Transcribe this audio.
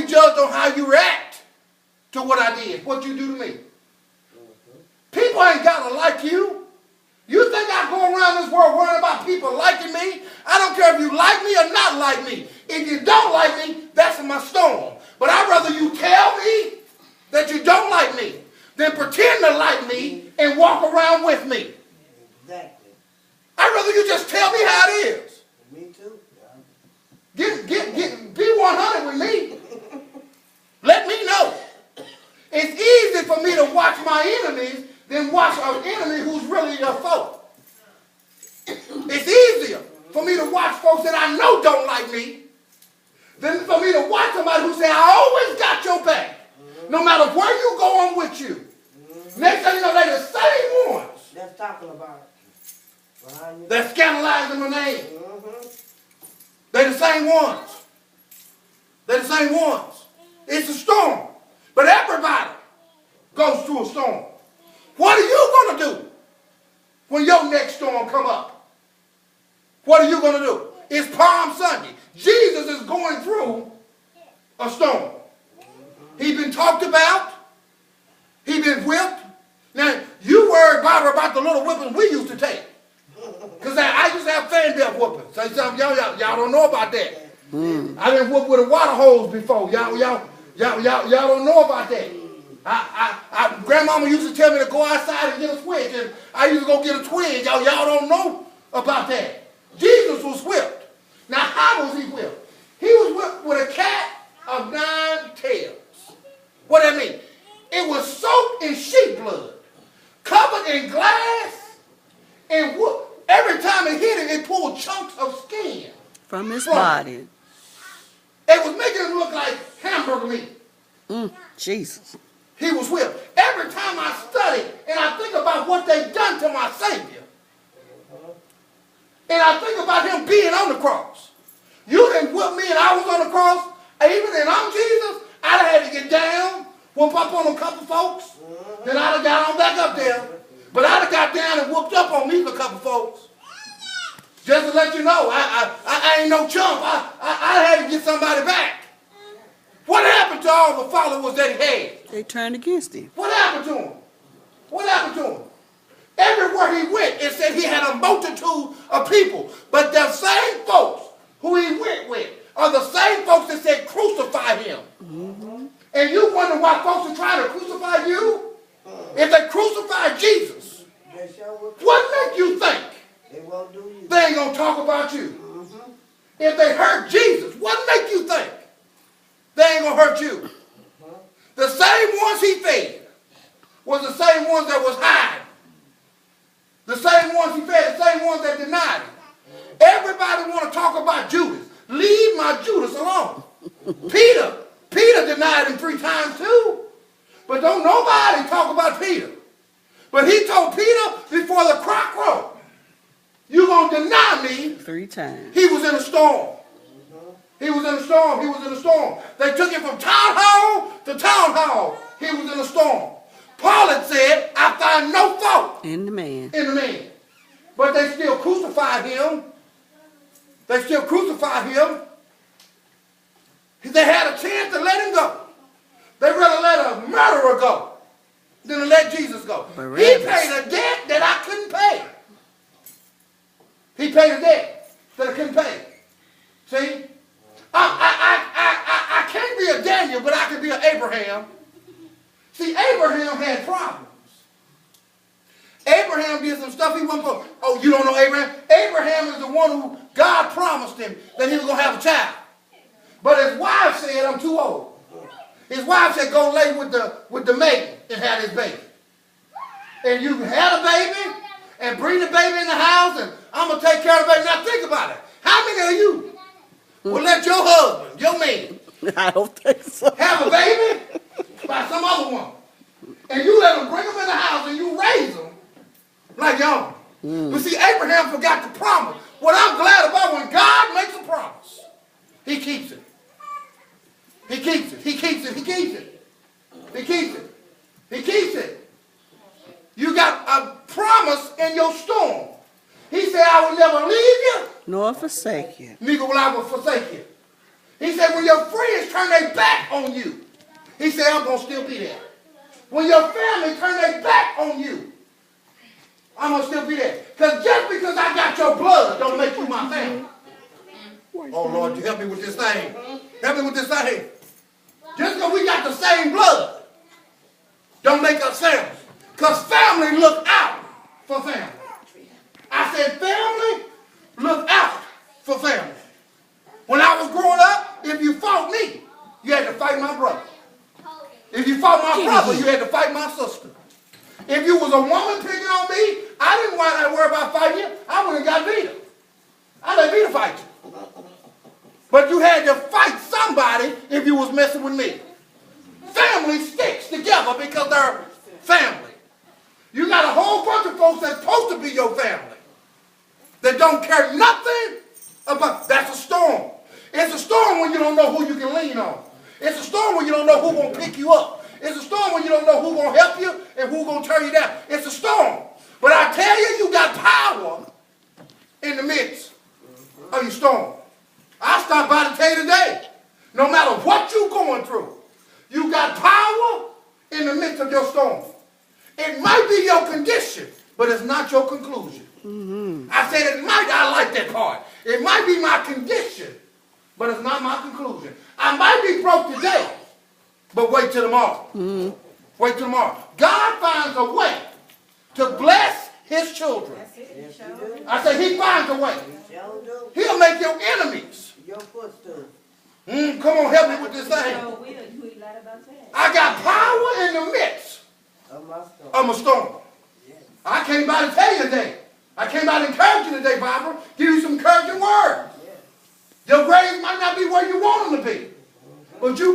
be judged on how you react to what I did, what you do to me. People ain't got to like you. You think I go around this world worrying about people liking me? I don't care if you like me or not like me. If you don't like me, that's my storm. But I'd rather you tell me that you don't like me than pretend to like me and walk around with me. Exactly. I'd rather you just tell me how it is. Me too. Be 100 with me. Let me know. It's easy for me to watch my enemies than watch an enemy who's really a foe. It's easier for me to watch folks that I know don't like me than for me to watch somebody who say, I always got your back. No matter where you go, I'm with you. Next thing you know, they're the same ones. That's talking about it. They're scandalizing my name. They're the same ones. They're the same ones. It's a storm. But everybody goes through a storm. What are you going to do when your next storm come up? What are you going to do? It's Palm Sunday. Jesus is going through a storm. He's been talked about. He's been whipped. Now, you worry about the little whippings we used to take. Because I used to have fan belt whoopings. So y'all don't know about that. I didn't whoop with a water hose before. Y'all don't know about that. Grandmama used to tell me to go outside and get a switch, and I used to go get a twig. Y'all don't know about that. Jesus was whipped. Now, how was he whipped? He was whipped with a cat of 9 tails. What that mean? It was soaked in sheep blood, covered in glass, and every time it hit it, it pulled chunks of skin from his body. It was making it look like hamburger meat. Jesus. He was whipped. Every time I study and I think about what they've done to my Savior, and I think about him being on the cross. You didn't whip me and I was on the cross. Even and I'm Jesus, I'd have had to get down, whoop up on a couple folks. Then I'd have got on back up there. But I'd have got down and whooped up on me for a couple folks. Just to let you know, I ain't no chump. I had to get somebody back. What happened to all the followers that he had? They turned against him. What happened to him? What happened to him? Everywhere he went, it said he had a multitude of people. But the same folks who he went with are the same folks that said crucify him. And you wonder why folks are trying to crucify you? If they crucified Jesus, what make you think they ain't going to talk about you? If they hurt Jesus, what make you think they ain't going to hurt you? The same ones he fed was the same ones that was hiding. The same ones he fed, the same ones that denied him. Everybody want to talk about Judas. Leave my Judas alone. Peter denied him 3 times too. But don't nobody talk about Peter. But he told Peter before the cock crowed, you're going to deny me 3 times. He was in a storm. He was in a storm. He was in a storm. They took him from town hall to town hall. He was in a storm. Paul had said, I find no fault in the man. But they still crucified him. They still crucified him. They had a chance to let him go. They rather let a murderer go than to let Jesus go. He paid a debt that I couldn't pay. He paid a debt that I couldn't pay. See? I can't be a Daniel, but I can be an Abraham. See, Abraham had problems. Abraham did some stuff he wasn't supposed to. Oh, you don't know Abraham? Abraham is the one who God promised him that he was going to have a child. But his wife said, I'm too old. His wife said, go lay with the maiden and have this baby. And you had a baby and bring the baby in the house and I'm going to take care of the baby. Now think about it. How many of you will let your husband, your man, I don't think so. have a baby by some other woman? And you let them bring them in the house and you raise them like y'all. But see, Abraham forgot the promise. What I'm glad about, when God makes a promise, he keeps it. He keeps it. He keeps it. He keeps it. He keeps it. He keeps it. You got a promise in your storm. He said, I will never leave you, nor forsake you. neither will I forsake you. He said, when your friends turn their back on you, he said, I'm going to still be there. When your family turn their back on you, I'm going to still be there. Because just because I got your blood don't make you my family. Oh, Lord, you help me with this thing. Help me with this thing. Just because we got the same blood don't make us family. Because family look out for family. I said family look out for family. When I was growing up, if you fought me, you had to fight my brother. If you fought my brother, you had to fight my sister. If you was a woman picking on me, I didn't want to worry about fighting you. I wouldn't have got Vita. I let Vita fight you. But you had to fight somebody if you was messing with me. Family sticks together because they're family. You got a whole bunch of folks that's supposed to be your family that don't care nothing about. That's a storm. It's a storm when you don't know who you can lean on. It's a storm when you don't know who's going to pick you up. It's a storm when you don't know who's going to help you and who's going to turn you down. It's a storm. But I tell you, you got power in the midst of your storm. I stopped by to tell you today, no matter what you're going through, you got power in the midst of your storm. It might be your condition, but it's not your conclusion. I said it might, I like that part. It might be my condition, but it's not my conclusion. I might be broke today, but wait till tomorrow. Wait till tomorrow. God finds a way to bless his children. I said he finds a way. He'll make your enemies. Your footstool. Come on, help me with this thing. I got power in the midst of my storm. I came by to tell you today. I came by to encourage you today, Barbara. Give you some encouraging words. Your grades might not be where you want them to be, but you